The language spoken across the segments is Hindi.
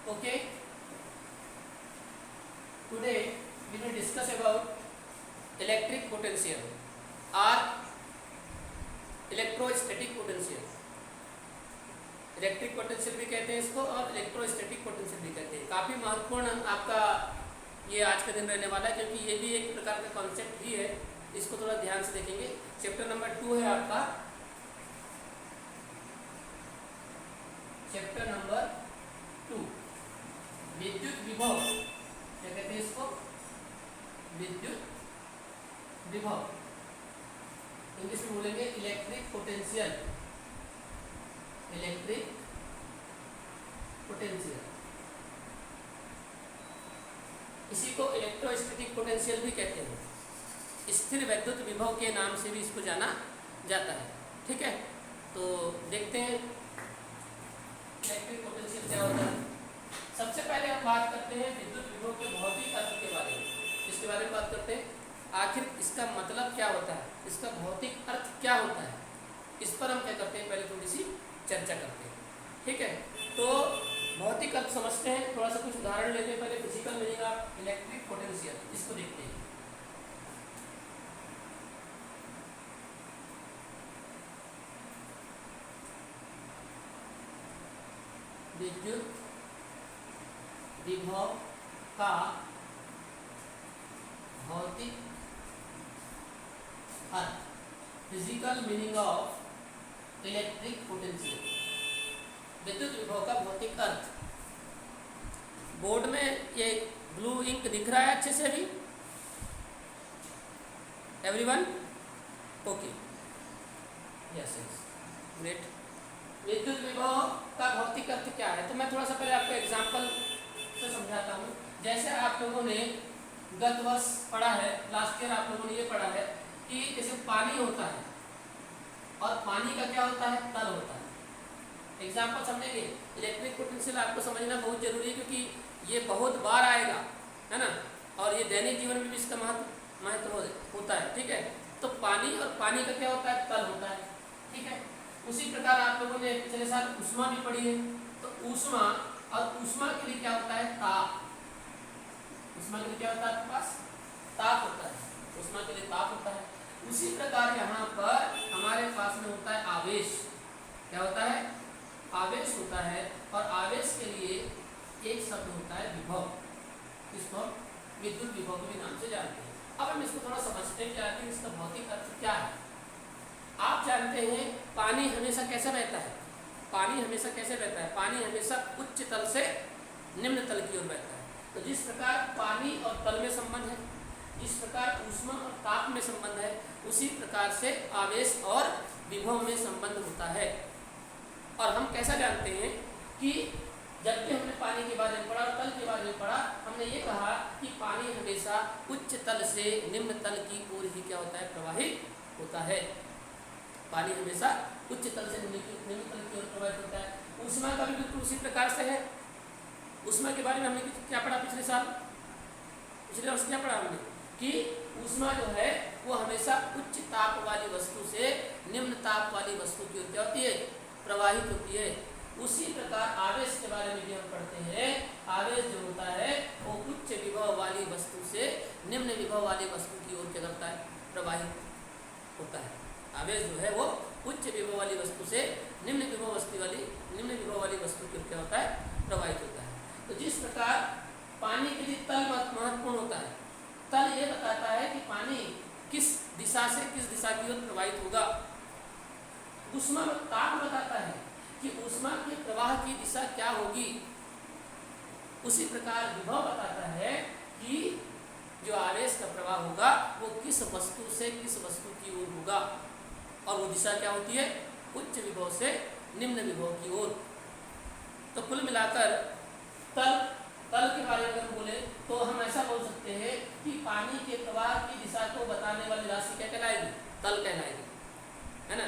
Okay, today we will discuss about electric potential or electrostatic potential. Electric potential भी कहते हैं इसको और इलेक्ट्रोस्टैटिक पोटेंशियल भी कहते हैं। काफ़ी महत्वपूर्ण आपका ये आज का दिन रहने वाला है, क्योंकि ये भी एक प्रकार का कॉन्सेप्ट ही है। इसको थोड़ा ध्यान से देखेंगे। चैप्टर नंबर 2 है आपका, चैप्टर नंबर 2 विद्युत विभव। क्या कहते हैं इसको? विद्युत विभव। इंग्लिश में बोलेंगे इलेक्ट्रिक पोटेंशियल। इलेक्ट्रिक पोटेंशियल, इसी को इलेक्ट्रोस्टैटिक पोटेंशियल भी कहते हैं। स्थिर विद्युत विभव के नाम से भी इसको जाना जाता है। ठीक है, तो देखते हैं इलेक्ट्रिक पोटेंशियल क्या होता है। सबसे पहले हम बात करते हैं विद्युत विभव के भौतिक अर्थ के बारे में। इसके बारे में बात करते हैं, आखिर इसका मतलब क्या होता है, इसका भौतिक अर्थ क्या होता है। इस पर हम क्या करते हैं, पहले थोड़ी सी चर्चा करते हैं। ठीक है, तो भौतिक अर्थ समझते हैं। थोड़ा सा कुछ उदाहरण लेते हैं। पहले physical meaning of electric potential, इसको देखते हैं। विद्युत विभव का भौतिक अर्थ, physical meaning of electric potential. विद्युत विभव का भौतिक अर्थ। बोर्ड में ये ब्लू इंक दिख रहा है अच्छे से अभी? Everyone okay, yes yes, great. विद्युत विभव का भौतिक अर्थ क्या है, तो मैं थोड़ा सा पहले आपको एग्जांपल से समझाता हूँ। जैसे आप लोगों ने गत वर्ष पढ़ा है, लास्ट ईयर आप लोगों ने ये पढ़ा है कि जैसे पानी होता है और पानी का क्या होता है, तल होता है। एग्जाम्पल समझेंगे। इलेक्ट्रिक पोटेंशियल आपको समझना बहुत जरूरी है, क्योंकि ये बहुत बार आएगा, है ना, और ये दैनिक जीवन में भी इसका महत्व होता है। ठीक है, तो पानी और पानी का क्या होता है, तल होता है। ठीक है, उसी प्रकार आप लोगों ने पिछले साल ऊष्मा भी पढ़ी है, तो ऊष्मा और ऊष्मा के लिए क्या होता है, ताप। ऊष्मा के लिए क्या होता है, आपके पास ताप होता है। ऊष्मा के लिए ताप होता है। उसी प्रकार यहाँ पर हमारे पास में होता है आवेश। क्या होता है, आवेश होता है। और आवेश के लिए एक शब्द होता है विभव, इसको विद्युत विभव के नाम से जानते हैं। अब हम इसको थोड़ा समझते हैं कि आखिर इसका भौतिक अर्थ क्या है। आप जानते हैं पानी हमेशा कैसा रहता है, पानी हमेशा कैसे रहता है, पानी हमेशा उच्च तल से निम्न तल की ओर बहता है। तो जिस प्रकार पानी और तल में संबंध है, जिस प्रकार ऊष्मा और ताप में संबंध है, उसी प्रकार से आवेश और विभव में संबंध होता है। और हम कैसा जानते हैं कि जब भी हमने पानी के बारे में पढ़ा, तल के बारे में पढ़ा, हमने ये कहा कि पानी हमेशा उच्च तल से निम्न तल की ओर ही क्या होता है, प्रवाहित होता है। पानी हमेशा उच्च तल से निम्न तल की ओर प्रवाहित होता है। ऊष्मा का भी बिल्कुल उसी प्रकार से है। ऊष्मा के बारे में हमने क्या पढ़ा पिछले साल, पिछले वर्ष क्या पढ़ा हमने, कि ऊष्मा जो है वो हमेशा उच्च ताप वाली वस्तु से निम्न ताप वाली वस्तु की ओर क्या होती है, प्रवाहित होती है। उसी प्रकार आवेश के बारे में भी हम पढ़ते हैं। आवेश जो होता है वो उच्च विभव वाली वस्तु से निम्न विभव वाली वस्तु की ओर क्या करता है, प्रवाहित होता है। आवेश जो है वो उच्च विभव वाली वस्तु से निम्न विभव वाली वस्तु की ओर क्या होता है, प्रवाहित होता है। तो जिस प्रकार पानी के लिए तल महत्वपूर्ण होता है, तल ये बताता है कि पानी किस दिशा से किस दिशा की ओर प्रवाहित होगा। ऊष्मा ताप बताता है कि ऊष्मा के प्रवाह की दिशा क्या होगी। उसी प्रकार विभव बताता है कि जो आवेश का प्रवाह होगा वो किस वस्तु से किस वस्तु की ओर होगा, और वो दिशा क्या होती है, उच्च विभव से निम्न विभव की ओर। तो कुल मिलाकर तल के बारे में अगर बोले तो हम ऐसा बोल सकते हैं कि पानी के प्रवाह की दिशा को बताने वाली राशि क्या कहलाएगी, तल कहलाएगी, है ना।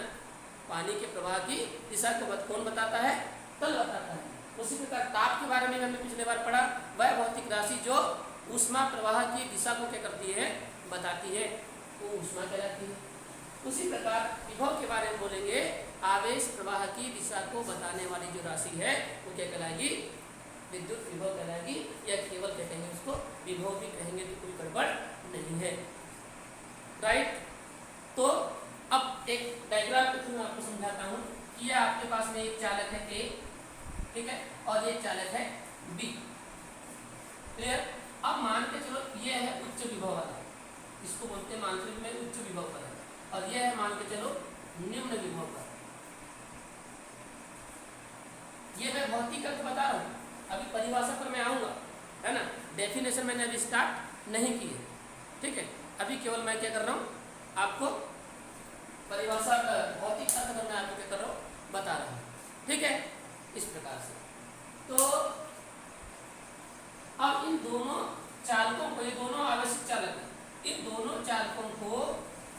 पानी के प्रवाह की दिशा को कौन बताता है, तल बताता है। उसी प्रकार ताप के बारे में हमने पिछले बार पढ़ा, वह भौतिक राशि जो ऊष्मा प्रवाह की दिशा को क्या करती है, बताती है, वो ऊष्मा कहलाती है। उसी प्रकार विभव के बारे में बोलेंगे, आवेश प्रवाह की दिशा को बताने वाली जो राशि है वो क्या कहलाएगी, विद्युत विभव कहलाएगी, या केवल कहेंगे उसको विभव भी कहेंगे तो कोई गड़बड़ नहीं है। राइट। तो अब एक डायग्राम के थ्रू मैं आपको समझाता हूँ कि ये आपके पास में एक चालक है ए, ठीक है, और ये चालक है बी। क्लियर। अब मान के चलो ये है उच्च विभव वाला, इसको बोलते हैं मानचित्र में उच्च विभव पर, और ये है मान के चलो निम्न विभव पर। ये मैं भौतिक अर्थ बता रहा हूँ, अभी परिभाषा पर मैं आऊँगा, है ना। डेफिनेशन मैंने अभी स्टार्ट नहीं की है, ठीक है। अभी केवल मैं क्या कर रहा हूँ, आपको परिभाषा भौतिक अर्थ में मैं आपको क्या कर रहा हूँ, बता रहा हूँ, ठीक है। इस प्रकार से तो अब इन दोनों चालकों को, ये दोनों आवश्यक चालक हैं, इन दोनों चालकों को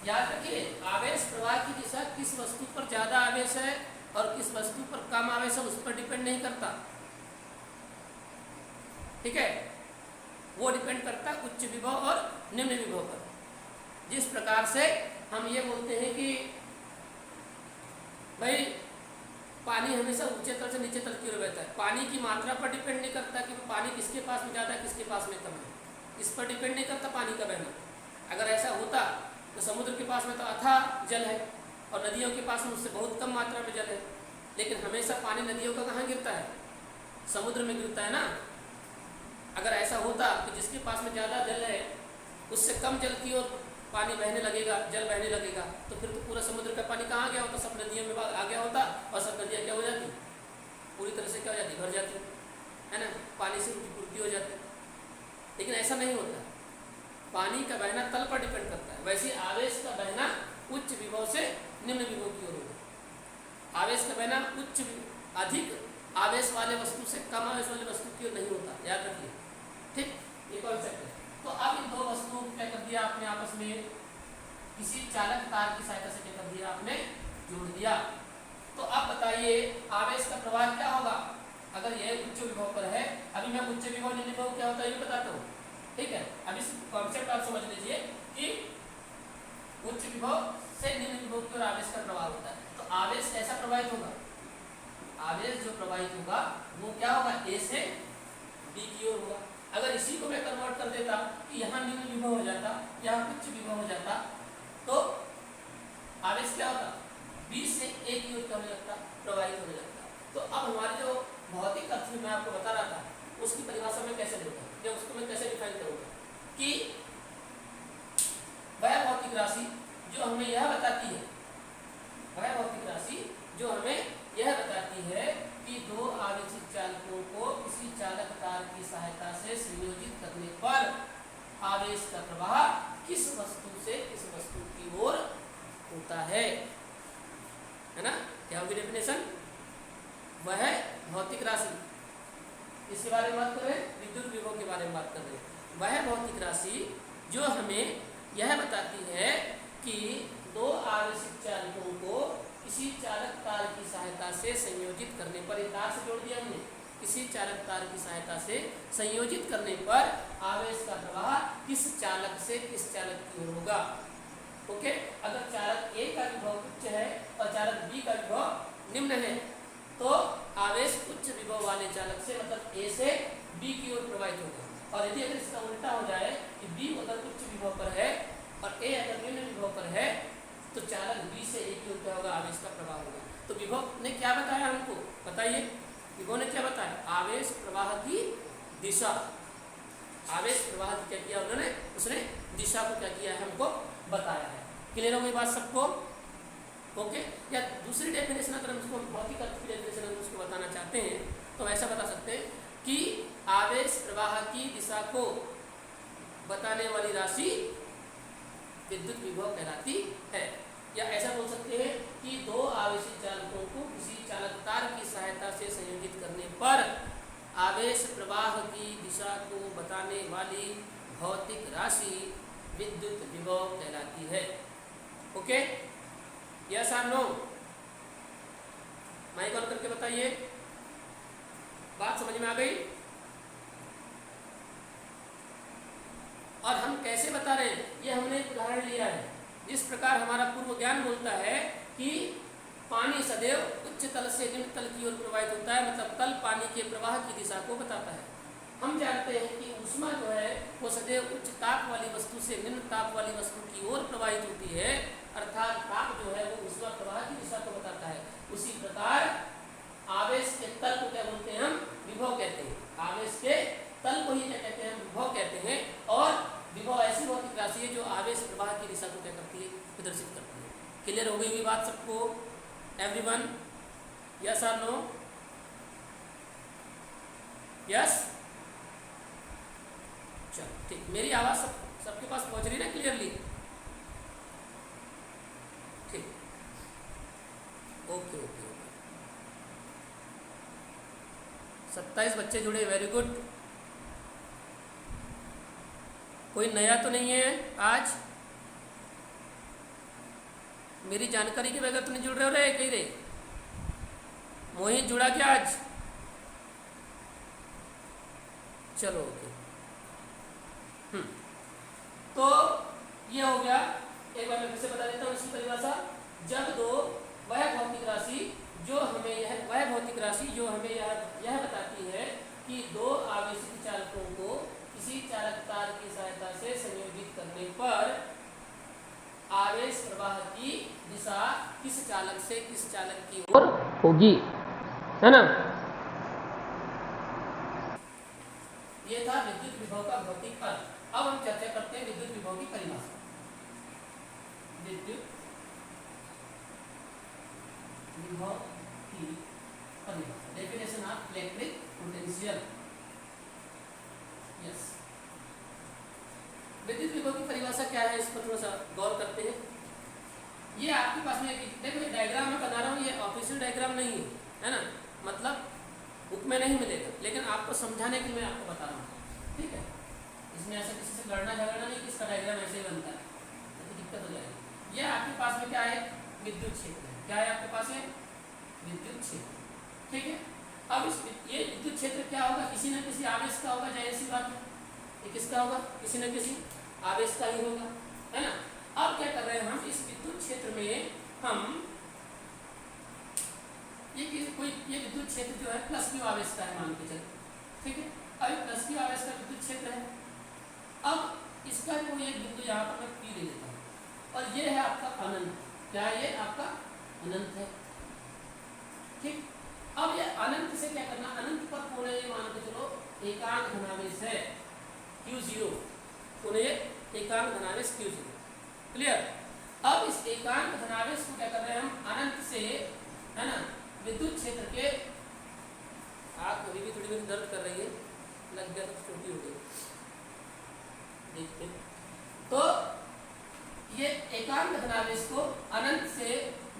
याद रखिए, आवेश प्रवाह की दिशा किस वस्तु पर ज्यादा आवेश है और किस वस्तु पर कम आवेश है उस पर डिपेंड नहीं करता, ठीक है। वो डिपेंड करता है उच्च विभव और निम्न विभव पर। जिस प्रकार से हम ये बोलते हैं कि भाई पानी हमेशा ऊंचे तल से नीचे तल की ओर बहता है, पानी की मात्रा पर डिपेंड नहीं करता कि पानी किसके पास में ज़्यादा है किसके पास में कम है, इस पर डिपेंड नहीं करता पानी का बहना। अगर ऐसा होता तो समुद्र के पास में तो अथाह जल है और नदियों के पास में उससे बहुत कम मात्रा में जल है, लेकिन हमेशा पानी नदियों का कहाँ गिरता है, समुद्र में गिरता है ना। अगर ऐसा होता कि जिसके पास में ज़्यादा जल है उससे कम जल की ओर पानी बहने लगेगा, जल बहने लगेगा, तो फिर तो पूरा समुद्र का पानी कहाँ गया होता, सब नदियों में आ गया होता, और सब नदियाँ क्या हो जाती, पूरी तरह से क्या हो जाती, भर जाती, है ना, पानी से पूर्ति हो जाती। लेकिन ऐसा नहीं होता, पानी का बहना तल पर डिपेंड करता है। वैसे आवेश का बहना उच्च विभव से निम्न विभव की ओर होगा, आवेश का बहना उच्च अधिक आवेश वाले वस्तु से कम आवेश वाले वस्तु की ओर नहीं होता, याद रखिए, ठीक। ये कॉन्सेप्ट है। तो अब इन दो वस्तुओं को क्या कर दिया आपने आपस में, किसी चालक तार की सहायता से क्या कर दिया आपने, जोड़ दिया। तो अब बताइए आवेश का प्रवाह क्या होगा अगर यह उच्च विभव पर है। अभी मैं उच्च विभव निम्न विभव क्या होता है ये बताता हूँ, ठीक है। अब इस कॉन्सेप्ट आप समझ लीजिए कि उच्च विभव से निम्न विभव की ओर आवेश का प्रवाह होता है। तो आवेश कैसा प्रवाहित होगा, आवेश जो प्रवाहित होगा वो क्या होगा, ए से बी की ओर होगा। अगर इसी को मैं कन्वर्ट कर देता कि यहाँ निम्न विभव हो जाता, यहाँ उच्च विभव हो जाता, तो आवेश क्या होता, बी से ए की ओर होने लगता, प्रवाहित होने लगता। तो अब हमारे जो भौतिक अर्थ में मैं आपको बता रहा था उसकी परिभाषा में कैसे दूंगा, या उसको मैं कैसे डिफाइन करूँगा कि वह भौतिक राशि जो हमें यह बताती है, वह भौतिक राशि जो हमें यह बताती है कि दो आवेशित चालकों को किसी चालक तार की सहायता से संयोजित करने पर आवेश का प्रवाह किस वस्तु से किस वस्तु की ओर होता है ना। क्या होगी डेफिनेशन, वह भौतिक राशि, इसके बारे में बात कर रहे हैं, विद्युत विभव के बारे में बात कर रहे हैं। वह भौतिक राशि जो हमें यह बताती है कि दो आवेशित चालकों को किसी चालक तार की सहायता से संयोजित करने पर, एक तार से जोड़ दिया हमने, किसी चालक तार की सहायता से संयोजित करने पर आवेश का प्रवाह किस चालक से किस चालक की ओर होगा। ओके। अगर चालक ए का विभव उच्च है और चालक बी का विभव निम्न है तो आवेश उच्च विभव वाले चालक से, मतलब ए से बी की ओर प्रवाहित होगा। और यदि अगर इसका उल्टा हो जाए कि बी अगर उच्च विभव पर है और ए अगर निम्न विभव पर है तो चालक बी से ए की ओर क्या होगा, आवेश का प्रवाह होगा। तो विभव ने क्या बताया हमको, बताइए विभव ने क्या बताया, आवेश प्रवाह की दिशा, आवेश प्रवाह की क्या किया उन्होंने, उसने दिशा को क्या किया है हमको बताया है। क्लियर हो गई बात सबको, ओके। या दूसरी डेफिनेशन अगर हम उसको भौतिक अर्थ की डेफिनेशन अगर उसको बताना चाहते हैं तो ऐसा बता सकते हैं कि आवेश प्रवाह की दिशा को बताने वाली राशि विद्युत विभव कहलाती है। या ऐसा बोल सकते हैं कि दो आवेशित चालकों को किसी चालक तार की सहायता से संयोजित करने पर आवेश प्रवाह की दिशा को बताने वाली भौतिक राशि विद्युत विभव कहलाती है। ओके, यस और नो, माइक ऑन करके बताइए, बात समझ में आ गई। और हम कैसे बता रहे हैं, ये हमने एक उदाहरण लिया है। जिस प्रकार हमारा पूर्व ज्ञान बोलता है कि पानी सदैव उच्च तल से निम्न तल की ओर प्रवाहित होता है, मतलब तल पानी के प्रवाह की दिशा को बताता है। हम जानते हैं कि ऊष्मा जो है वो सदैव उच्च ताप वाली वस्तु से निम्न ताप वाली वस्तु की ओर प्रवाहित होती है, अर्थात ताप जो है वो ऊष्मा प्रवाह की दिशा को बताता है। उसी प्रकार आवेश के तल को क्या बोलते हैं? हम विभव कहते हैं। आवेश के तल को ही क्या कहते हैं? विभव कहते हैं। और विभव ऐसी भौतिक राशि है जो आवेश प्रवाह की दिशा को क्या करती है? प्रदर्शित करती है। क्लियर हो गई हुई बात सबको? एवरीवन, यस और नो? यस, चलो ठीक। मेरी आवाज सबके पास पहुंच रही ना क्लियरली? ठीक, ओके ओके ओके। 27 बच्चे जुड़े, वेरी गुड। कोई नया तो नहीं है आज? मेरी जानकारी के बगैर तो नहीं जुड़ रहे हो रे? कहीं रे मोहित जुड़ा क्या आज? चलो ओके। तो ये हो गया। एक बार मैं फिर से बता देता हूँ इसकी परिभाषा। जब दो वह भौतिक राशि जो हमें यह बताती है कि दो आवेशित चालकों को किसी चालक तार की सहायता से संयोजित करने पर आवेश प्रवाह की दिशा किस चालक से किस चालक की ओर होगी, है ना? ये था विद्युत विभव का भौतिक अर्थ। अब हम चर्चा करते हैं विद्युत विभव की परिभाषा। विद्युत विभव की परिभाषा, definition of electric potential. Yes, विद्युत विभव की परिभाषा क्या है, इस पर थोड़ा सा गौर करते हैं। ये आपके पास में देखो, ये डायग्राम मैं बना रहा हूँ, ये ऑफिशियल डायग्राम नहीं है ना? मतलब बुक में नहीं मिलेगा, लेकिन आपको समझाने के लिए मैं आपको बता रहा हूँ, ठीक है? इसमें ऐसा किसी से लड़ना झगड़ना नहीं कि इसका डायग्राम ऐसे ही बनता है, तो दिक्कत हो जाएगी। ये आपके पास में क्या है? विद्युत क्षेत्र है। क्या है आपके पास है? विद्युत क्षेत्र, ठीक है? अब ये विद्युत क्षेत्र क्या होगा? किसी न किसी आवेश का होगा, जाहिर सी बात है। ये किसका होगा? किसी न किसी आवेश का ही होगा, है ना? अब क्या कर रहे हैं हम? इस विद्युत क्षेत्र में हम ये विद्युत क्षेत्र जो है प्लस क्यू आवेश का है, मान के चलो, ठीक है? अब प्लस क्यू आवेश का विद्युत क्षेत्र है। अब इसका कोई एक बिंदु यहाँ पर मैं पी ले लेता हूँ, और ये है आपका अनंत। क्या है ये? आपका अनंत है, ठीक? अब ये अनंत से क्या करना? अनंत पर कोण ये मान के चलो एकांक धनावेश है Q0, कोण ये एकांक धनावेश Q0, क्लियर? अब इस एकांक धनावेश को क्या कर रहे हैं हम? अनंत से, है ना, विद्युत क्षेत्र के, आँख अभी भी थोड़ी मेरी दर्द कर रही है, लग गया तो छोटी हो गई, देखते। तो ये एकांक धनावेश को अनंत से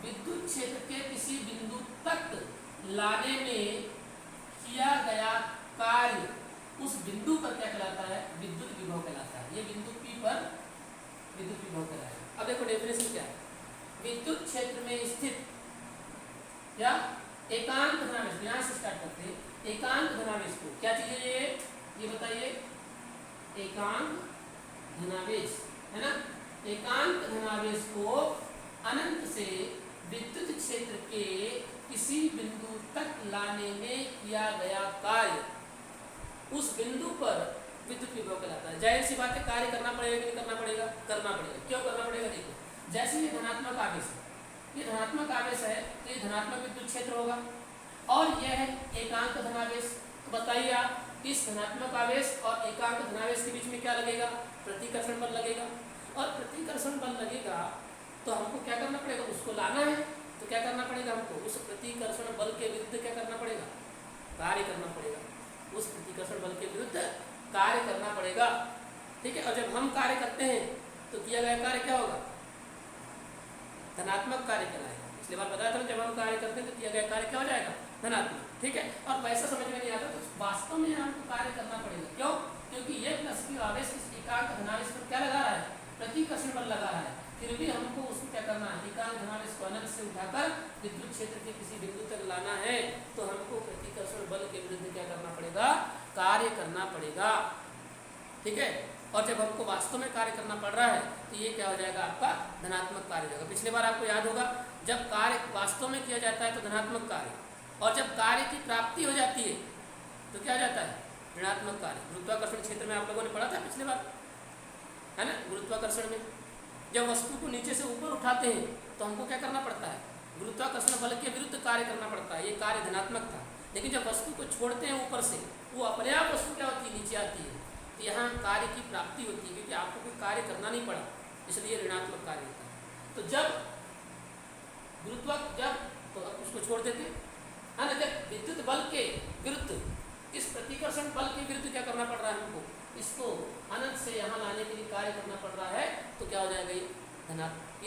विद्युत क्षेत्र के किसी बिंदु तक लाने में किया गया कार्य, उस बिंदु पर क्या कहलाता है? विद्युत विभव कहलाता है। ये बिंदु P पर विद्युत विभव कहलाता है। अब देखो डेफिनेशन क्या है? विद्युत क्षेत्र में स्थित या एकांक धनावेश, यहाँ से स्टार्ट करते हैं। एकांक धनावेश को क्या चीज है ये बताइए? एकांक धनावेश, है ना? एकांक धनावेश को अनंत से विद्युत क्षेत्र के किसी बिंदु तक लाने में किया गया कार्य, उस बिंदु पर विद्युत विभव कहलाता है। जाहिर सी बात है, कार्य करना पड़ेगा कि नहीं करना पड़ेगा? करना पड़ेगा। क्यों करना पड़ेगा? देखो, जैसे ये धनात्मक आवेश है, ये धनात्मक आवेश है तो ये धनात्मक विद्युत क्षेत्र होगा, और यह है एकांक धनावेश। तो बताइए आप, इस धनात्मक आवेश और एकांक धनावेश के बीच में क्या लगेगा? प्रतिकर्षण बल लगेगा, और प्रतिकर्षण बल लगेगा तो हमको क्या करना पड़ेगा? उसको लाना है, तो क्या करना पड़ेगा हमको? उस प्रतिकर्षण बल के विरुद्ध क्या करना पड़ेगा? कार्य करना पड़ेगा। उस प्रतिकर्षण बल के विरुद्ध कार्य करना पड़ेगा, ठीक है? और जब हम कार्य करते हैं तो किया गया कार्य क्या होगा? धनात्मक कार्य कहलाएगा। इसलिए बात बताया था, जब हम कार्य करते हैं तो किया गया कार्य क्या हो जाएगा? धनात्मक, ठीक है? और वैसा समझ में नहीं आता तो वास्तव में हमको कार्य करना पड़ेगा। क्यों? क्योंकि ये प्लस क्यू आवेश इस एकांक धनावेश पर क्या लगा रहा है? प्रतिकर्षण बल लगा रहा है। फिर भी हमको उसको क्या करना है? एकांक धनावेश को अनंत से उठाकर विद्युत क्षेत्र के किसी बिंदु तक लाना है, तो हमको प्रतिकर्षण बल के विरुद्ध क्या करना पड़ेगा? कार्य करना पड़ेगा, ठीक है? और जब हमको वास्तव में कार्य करना पड़ रहा है तो ये क्या हो जाएगा? आपका धनात्मक कार्य हो जाएगा। पिछली बार आपको याद होगा, जब कार्य वास्तव में किया जाता है तो धनात्मक कार्य, और जब कार्य की प्राप्ति हो जाती है तो क्या हो जाता है, ऋणात्मक कार्य। गुरुत्वाकर्षण क्षेत्र में आप लोगों ने पढ़ा था पिछले बार, है ना। गुरुत्वाकर्षण में जब वस्तु को नीचे से ऊपर उठाते हैं तो हमको क्या करना पड़ता है, गुरुत्वाकर्षण बल के विरुद्ध कार्य करना पड़ता है। ये कार्य धनात्मक था। लेकिन जब वस्तु को छोड़ते हैं ऊपर से, वो अपने आप वस्तु क्या होती है, नीचे आती है। तो यहाँ कार्य की प्राप्ति होती है, क्योंकि आपको कोई कार्य करना नहीं पड़ा, इसलिए ऋणात्मक कार्य होता है। तो जब जब तो उसको छोड़ देते है ना, जब विद्युत बल के विरुद्ध, इस प्रतिकर्षण बल के विरुद्ध क्या करना पड़ रहा है हमको, इसको अनंत से यहाँ लाने के लिए कार्य करना पड़ रहा है, तो क्या हो जाएगा, ये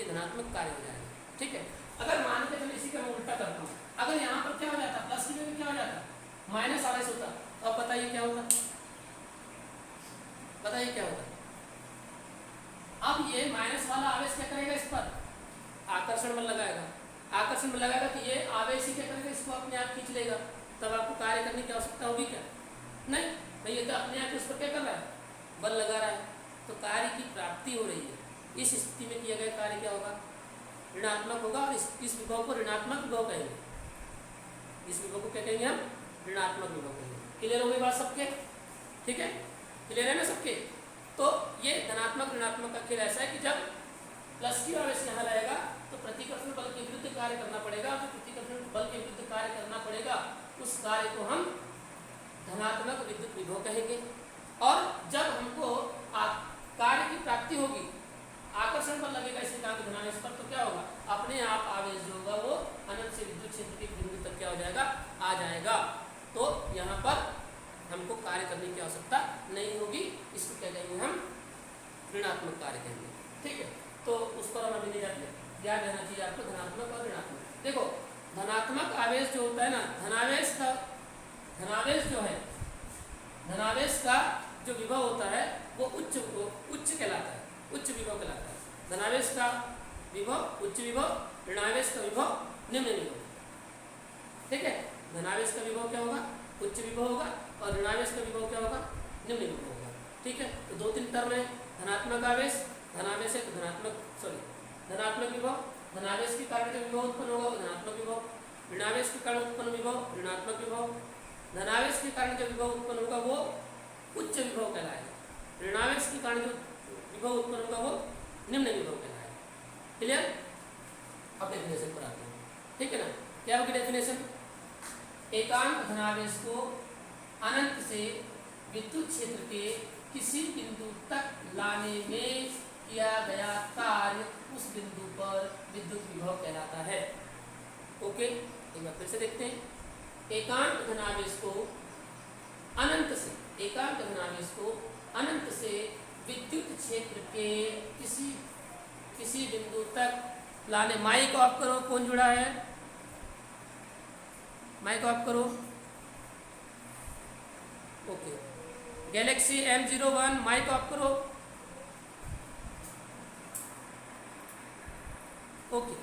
धनात्मक कार्य हो जाएगा। ठीक है। अगर मान के चलिए इसी का मैं उल्टा करता हूँ, अगर यहाँ पर क्या हो जाता, प्लस की जगह क्या हो जाता, माइनस आवेश होता, अब बताइए क्या होगा, बताइए क्या होगा। अब ये माइनस वाला आवेश क्या करेगा, इस पर आकर्षण बल लगाएगा। आकर्षण बल लगाएगा तो ये आवेश ही क्या करेगा, इसको अपने आप खींच लेगा। तब आपको कार्य करने की आवश्यकता होगी क्या, नहीं भाई, ये तो अपने आप उस पर क्या कर रहा है, बल लगा रहा है। तो कार्य की प्राप्ति हो रही है। इस स्थिति में किया गया कार्य क्या होगा, ऋणात्मक होगा। और इस विभव को ऋणात्मक विभव कहेंगे। इस विभव को क्या कहेंगे हम, ऋणात्मक विभव कहेंगे। क्लियर हो गई बात सबके, ठीक है, क्लियर है ना सबके। तो ये धनात्मक ऋणात्मक का खेल ऐसा है कि जब प्लस की आवेश यहाँ रहेगा तो प्रतिकर्षण बल के विरुद्ध कार्य करना पड़ेगा। तो प्रतिकर्षण बल के विरुद्ध कार्य करना पड़ेगा, उस कार्य को हम धनात्मक विद्युत विभव कहेंगे। और जब हमको कार्य की प्राप्ति होगी, आकर्षण बल लगेगा इस एकांक धनावेश पर, तो क्या होगा, अपने आप आवेश जो होगा वो अनंत से विद्युत क्षेत्र के बिंदु तक क्या हो जाएगा, आ जाएगा। तो यहाँ पर हमको कार्य करने की आवश्यकता नहीं होगी। इसको क्या कहेंगे हम, ऋणात्मक कार्य कहेंगे। ठीक है। तो उस पर हम अभी नहीं जाते, ध्यान रहना चाहिए आपको धनात्मक और ऋणात्मक। देखो धनात्मक आवेश जो होता है ना, धनावेश जो है, धनावेश का जो विभव होता है वो उच्च कहलाता है, उच्च विभव कहलाता है। धनावेश का विभव उच्च विभव, ऋणावेश का विभव निम्न विभव। ठीक है। धनावेश का विभव क्या होगा, उच्च विभव होगा, और ऋणावेश का विभव क्या होगा, निम्न विभव होगा। ठीक है। तो दो तीन टर्म है, धनात्मक आवेश, धनावेश है तो धनात्मक विभव, धनावेश के कारण जो विभव उत्पन्न होगा वो धनात्मक विभव, ऋणावेश के कारण उत्पन्न विभव ऋणात्मक विभव, धनावेश के कारण जो विभव उत्पन्न होगा वो उच्च विभव कहलाएगा, ऋणावेश के कारण जो विभव उत्पन्न होगा वो निम्न विभव कहलाएगा। क्लियर। अब डेफिनेशन पर आते हैं। ठीक है ना, क्या होगी डेफिनेशन, एकांक धनावेश को अनंत से विद्युत क्षेत्र के किसी बिंदु तक लाने में किया गया कार्य उस बिंदु पर विद्युत विभव कहलाता है। ओके, एक बार फिर से देखते हैं। एकांक धनावेश को अनंत से, एकांक धनावेश को अनंत से विद्युत क्षेत्र के किसी बिंदु तक लाने, माइक ऑफ करो, कौन जुड़ा है, माइक ऑफ करो। Okay, Galaxy M01 mike off करो। ओके,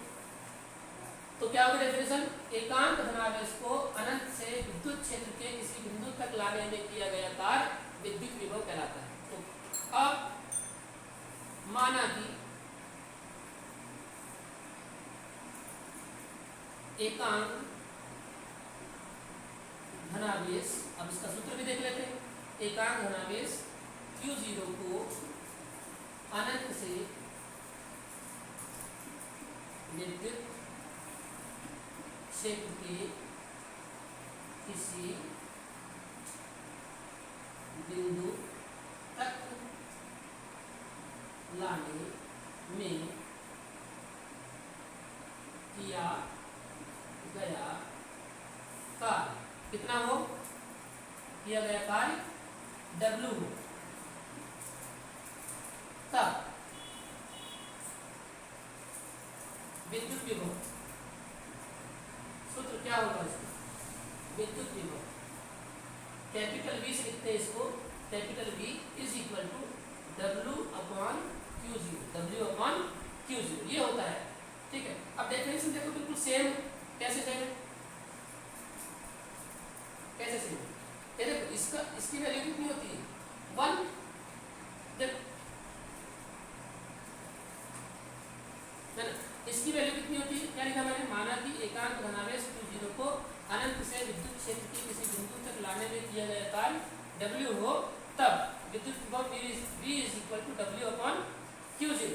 तो क्या होगा डेफिनेशन, एकांक धनावेश को अनंत से विद्युत क्षेत्र के किसी बिंदु तक लाने में किया गया कार्य विद्युत विभव कहलाता है। तो अब माना कि एकांक धनावेश, अब इसका सूत्र भी देख लेते हैं। एकांक धनावेश Q0 को अनंत से विद्युत क्षेत्र के किसी बिंदु तक लाने में किया गया कार्य कितना हो, किया गया कार्य W हो, तब विद्युत विभव, सूत्र क्या होगा इसका, विद्युत विभव कैपिटल V से लिखते हैं इसको, capital V is equal to W/Q0, ये होता है। ठीक है। अब डेफिनेशन देखो बिल्कुल सेम, कैसे सेम है, कैसे सेम है, ये देखो इसकी वैल्यू कितनी होती है 1, देखो है ना, इसकी वैल्यू कितनी होती है, क्या लिखा मैंने किया गया कार्य W हो तब विद्युत विभव V is equal to W upon Q0।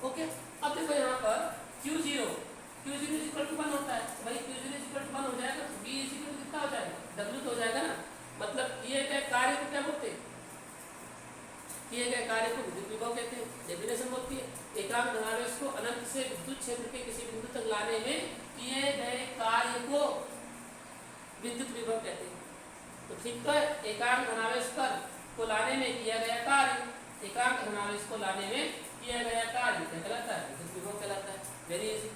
Okay, अब देखो यहाँ पर Q0 इज इक्वल टू 1 होता है, तो भाई Q0 इज इक्वल टू 1 हो जाएगा तो V इज इक्वल टू कितना हो जाएगा, W तो हो जाएगा ना। मतलब किए गए कार्य को क्या बोलते हैं, किए गए कार्य को विद्युत विभव कहते हैं। डेफिनेशन बोलती है एकांक धनावेश को अनंत से विद्युत क्षेत्र के किसी बिंदु तक लाने में किए गए कार्य को विद्युत विभव कहते हैं। तो ठीक तो है, एकांक धनावेश पर को लाने में किया गया कार्य, एकांक धनावेश को लाने में किया गया कार्य क्या कहलाता है, विद्युत विभव कहलाता है। Very easy.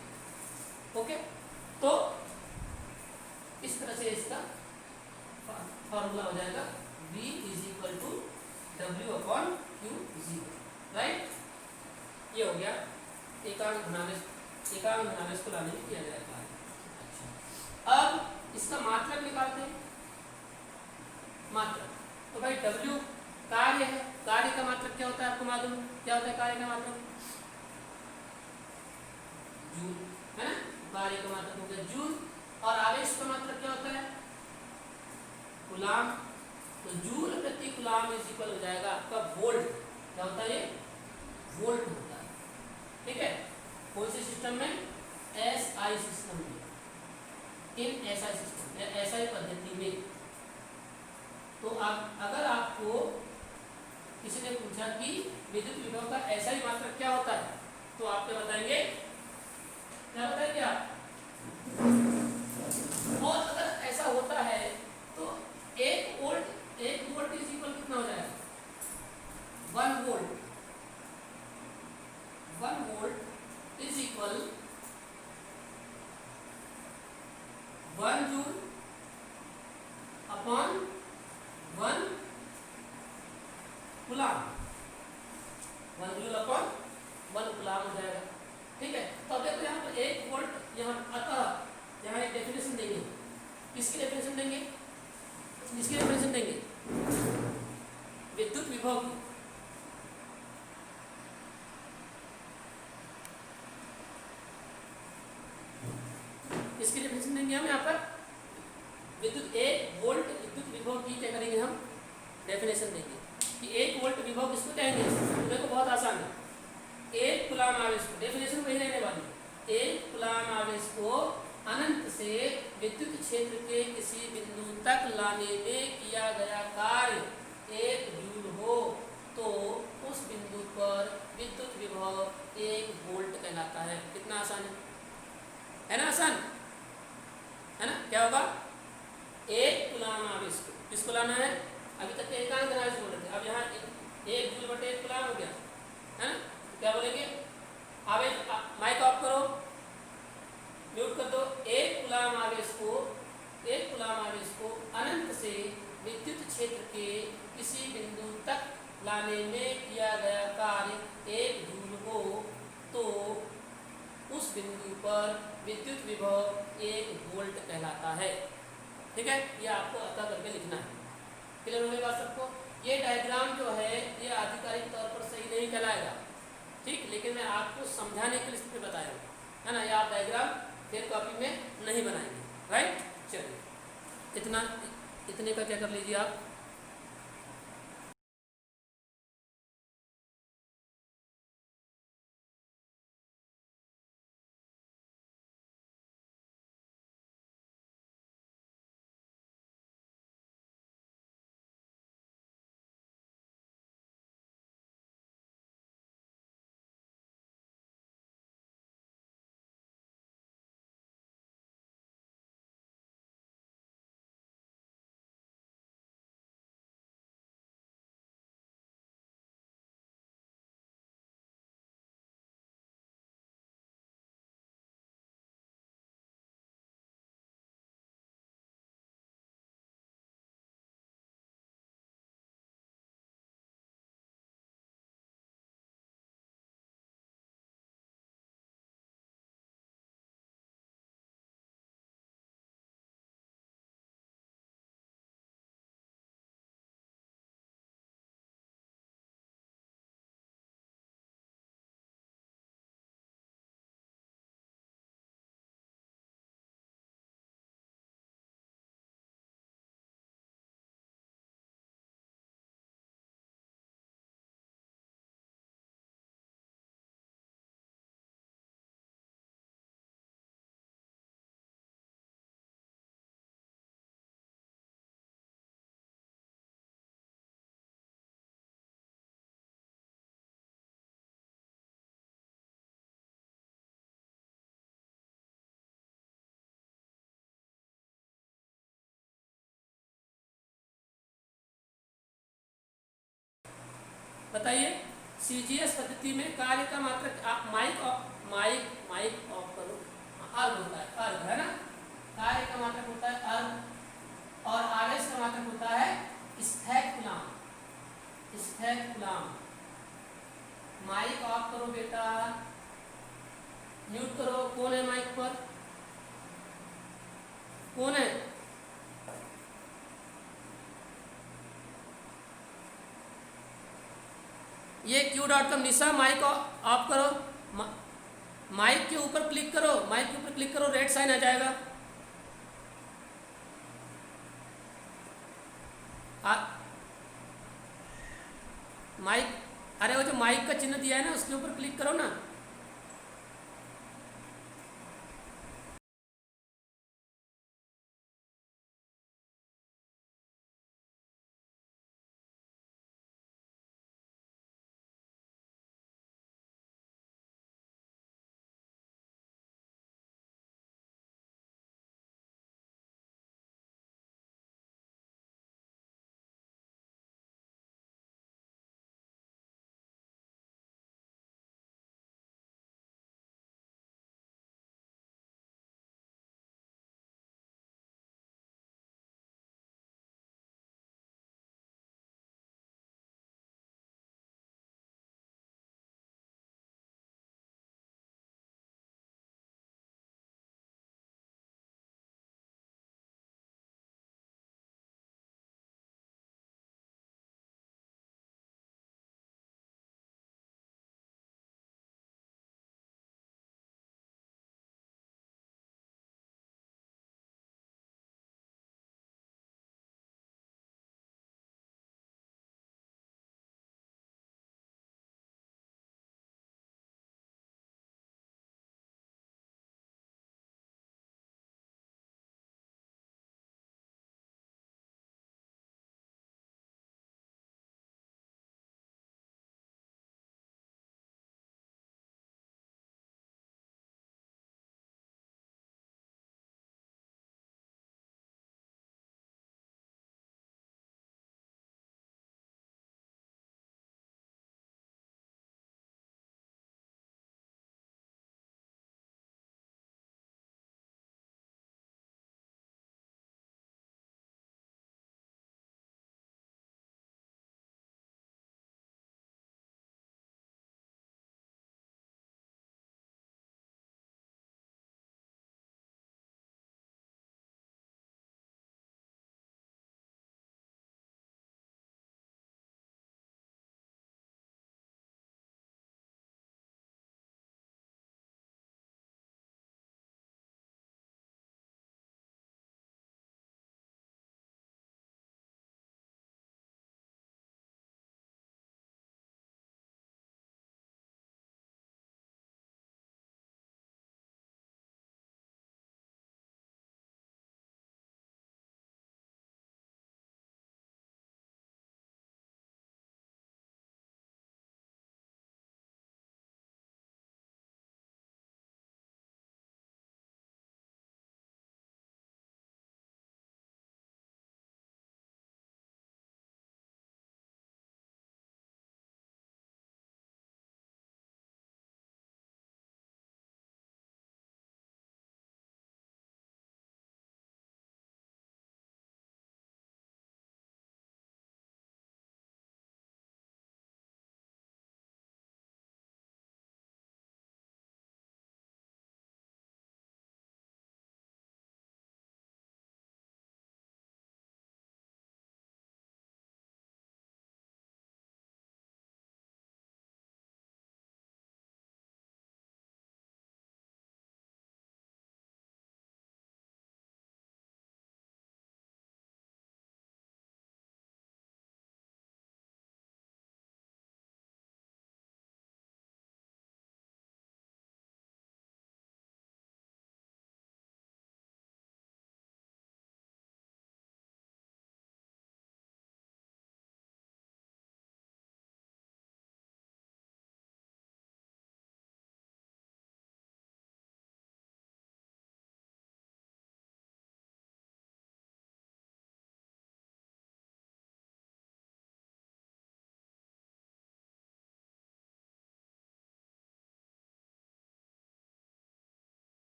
ओके, तो इस तरह से इसका फॉर्मूला हो जाएगा V is equal to W upon Q0, right. ये हो गया एकांक धनावेश को लाने में किया गया कार्य। अच्छा, अब इसका मात्रक निकालते हैं। मात्रक, तो भाई W कार्य है, कार्य का मात्रक क्या होता है आपको मालूम, क्या होता है कार्य का मात्रक, जूल, है ना। कार्य का मात्रक हो गया जूल, और आवेश का मात्रक क्या होता है, कूलाम। तो जूल प्रति कूलाम इज इक्वल हो जाएगा आपका वोल्ट। क्या होता है ये, वोल्ट होता है। ठीक है, कौन से सिस्टम में, एसआई सिस्टम में, इन एसआई सिस्टम या एसआई पद्धति में। तो आप अगर आपको किसी ने पूछा कि विद्युत विभव का एसआई मात्रक क्या होता है, तो आप क्या बताएंगे, क्या बताएंगे आप। और अगर ऐसा होता है तो 1 वोल्ट इज इक्वल कितना हो जाएगा, 1 volt. 1 volt is equal 1 joule upon 1 coulomb. 1 joule upon 1 coulomb हो जाएगा। ठीक है, तो अब देखो यहाँ पर 1 वोल्ट, यहाँ अतः यहाँ एक डेफिनेशन देंगे। किसकी डेफिनेशन देंगे, किसकी डेफिनेशन देंगे, विद्युत विभव की। इसकी डेफिनेशन देंगे हम यहाँ पर, विद्युत 1 वोल्ट विद्युत विभव की क्या करेंगे हम, डेफिनेशन देंगे कि 1 वोल्ट विभव किसको कहेंगे। तो देखो बहुत आसान है, 1 कूलाम आवेश को, डेफिनेशन वही रहने वाली है, 1 कूलाम आवेश को अनंत से विद्युत क्षेत्र के किसी बिंदु तक लाने में किया गया कार्य 1 जूल हो तो उस बिंदु पर विद्युत विभव 1 वोल्ट कहलाता है। कितना आसान है ना, आसान है ना। क्या होगा, 1 कूलाम आवेश को किसको लाना है, अभी तक एकांक धनावेश बोल रहे थे, अब यहाँ 1 जूल बटे 1 कूलाम हो गया, है ना। क्या बोलेंगे, आवेश, माइक ऑफ करो, म्यूट कर दो। 1 कूलाम आवेश को अनंत से विद्युत क्षेत्र के किसी बिंदु तक लाने में किया गया कार्य 1 जूल हो तो उस बिंदु पर विद्युत विभव 1 वोल्ट कहलाता है। ठीक है, ये आपको अतः करके लिखना है। क्लियर होने बात सबको। ये डायग्राम जो है ये आधिकारिक तौर पर सही नहीं कहलाएगा, ठीक, लेकिन मैं आपको समझाने के लिए इस पर बताया हूँ, है ना। ये आप डायग्राम फिर कॉपी में नहीं बनाएंगे, राइट। चलिए, इतने का क्या कर लीजिए आप, बताइए, सीजीएस पद्धति में कार्य का मात्रक, आप माइक माइक ऑफ करो, अर्ग होता है, अर्ग है ना, कार्य का मात्रक होता है अर्ग, और आवेश का मात्रक होता है स्थैतिक कूलाम, स्थैतिक कूलाम। माइक ऑफ करो बेटा, म्यूट करो। कौन है माइक पर, कौन है? ये Q.com निशा, माइक ऑफ करो, माइक के ऊपर क्लिक करो, माइक के ऊपर क्लिक करो, रेड साइन आ जाएगा। माइक, अरे वो जो माइक का चिन्ह दिया है ना, उसके ऊपर क्लिक करो ना।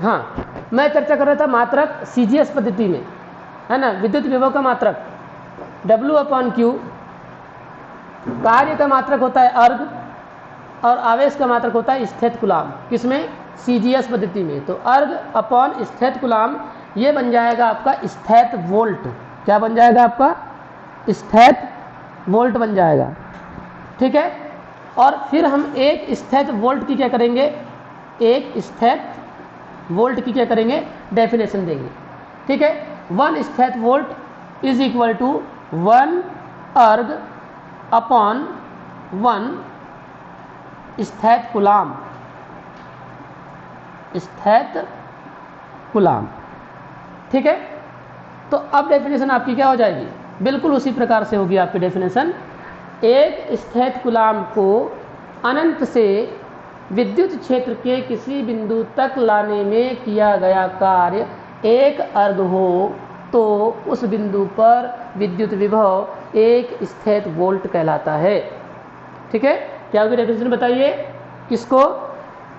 हाँ, मैं चर्चा कर रहा था मात्रक CGS पद्धति में, है ना, विद्युत विभव का मात्रक W/Q, कार्य का मात्रक होता है अर्ग और आवेश का मात्रक होता है स्थित कूलाम। किसमें? CGS पद्धति में। तो अर्ग अपॉन स्थित कूलाम ये बन जाएगा आपका स्थित वोल्ट। क्या बन जाएगा आपका? स्थित वोल्ट बन जाएगा। ठीक है, और फिर हम एक स्थित वोल्ट की क्या करेंगे, एक स्थित वोल्ट की क्या करेंगे, डेफिनेशन देंगे। ठीक है, 1 स्थित वोल्ट इज इक्वल टू 1 अर्ग अपॉन 1 स्थित कूलाम। स्थित कूलाम। ठीक है, तो अब डेफिनेशन आपकी क्या हो जाएगी? बिल्कुल उसी प्रकार से होगी आपकी डेफिनेशन। एक स्थित कूलाम को अनंत से विद्युत क्षेत्र के किसी बिंदु तक लाने में किया गया कार्य 1 अर्ग हो तो उस बिंदु पर विद्युत विभव 1 स्थित वोल्ट कहलाता है। ठीक है, क्या होगी डेफिनेशन बताइए? किसको?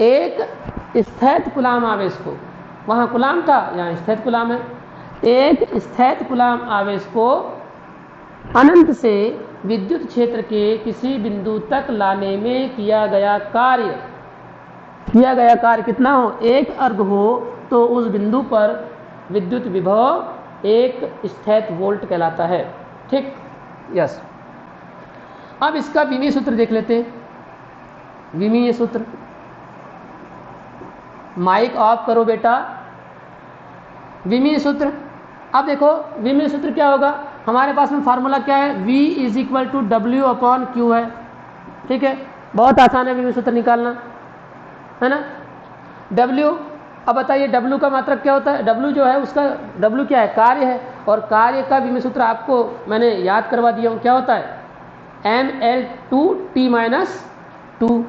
एक स्थित कूलाम आवेश को, वहाँ कूलाम था, यहाँ स्थित कूलाम है। एक स्थित कूलाम आवेश को अनंत से विद्युत क्षेत्र के किसी बिंदु तक लाने में किया गया कार्य कितना हो? 1 अर्ग हो तो उस बिंदु पर विद्युत विभव 1 स्थित वोल्ट कहलाता है। ठीक, यस। अब इसका विमीय सूत्र देख लेते हैं। विमीय सूत्र, माइक ऑफ करो बेटा। विमीय सूत्र, अब देखो विमीय सूत्र क्या होगा? हमारे पास में फार्मूला क्या है? V = W/Q है। ठीक है, बहुत आसान है विमीय सूत्र निकालना, है ना। W, अब बताइए W का मात्रक क्या होता है? W जो है उसका W क्या है? कार्य है, और कार्य का विमीय सूत्र आपको मैंने याद करवा दिया हूँ। क्या होता है? mL2T-2।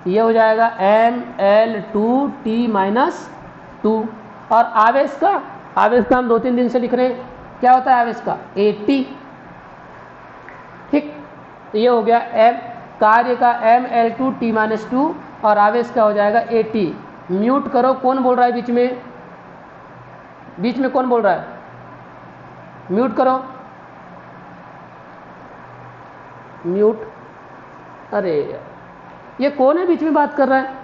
ये हो जाएगा mL2T-2। और आवेश का हम 2-3 दिन से लिख रहे हैं। क्या होता है आवेश का? AT। ठीक, ये हो गया कार्य का mL2T-2 और आवेश का हो जाएगा AT। म्यूट करो, कौन बोल रहा है बीच में? बीच में कौन बोल रहा है? म्यूट करो, म्यूट। अरे ये कौन है बीच में बात कर रहा है?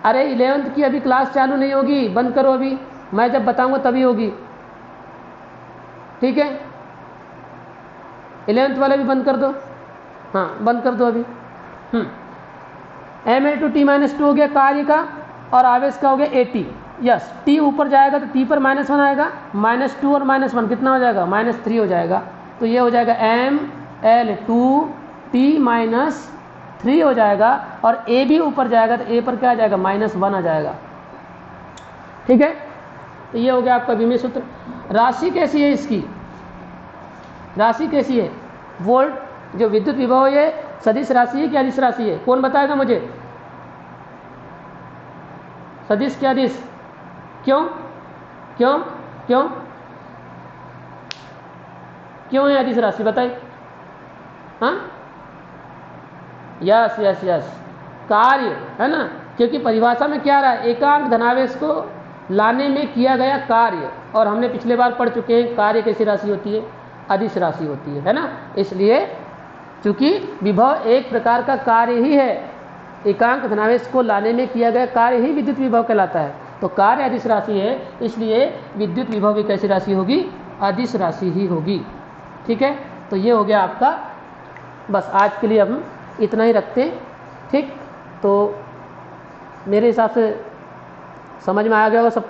अरे 11th की अभी क्लास चालू नहीं होगी, बंद करो अभी, मैं जब बताऊंगा तभी होगी। ठीक है, 11th वाले भी बंद कर दो। हाँ, बंद कर दो अभी। mL2T-2 हो गया कार्य का, और आवेश का हो गया AT। यस, T ऊपर जाएगा तो T पर -1 आएगा, -2 और -1 कितना हो जाएगा? -3 हो जाएगा। तो ये हो जाएगा mL2T-3 हो जाएगा, और A भी ऊपर जाएगा तो A पर क्या आ जाएगा? -1 आ जाएगा। ठीक है, तो ये हो गया आपका विमीय सूत्र। राशि कैसी है इसकी? राशि कैसी है? वोल्ट, जो विद्युत विभव है ये सदिश राशि है कि अदिश राशि है? कौन बताएगा मुझे? सदिश क्या अदिश? क्यों क्यों क्यों क्यों है अदिश राशि? बताइए। हाँ, यस यस यस, कार्य है ना, क्योंकि परिभाषा में क्या रहा है? एकांक धनावेश को लाने में किया गया कार्य, और हमने पिछले बार पढ़ चुके हैं कार्य कैसी राशि होती है? अदिश राशि होती है ना। इसलिए चूंकि विभव एक प्रकार का कार्य ही है, एकांक धनावेश को लाने में किया गया कार्य ही विद्युत विभव कहलाता है। तो कार्य अदिश राशि है, इसलिए विद्युत विभव भी कैसी राशि होगी? अदिश राशि ही होगी। ठीक है, तो ये हो गया आपका। बस आज के लिए हम इतना ही रखते हैं। ठीक, तो मेरे हिसाब से समझ में आ गया होगा सब।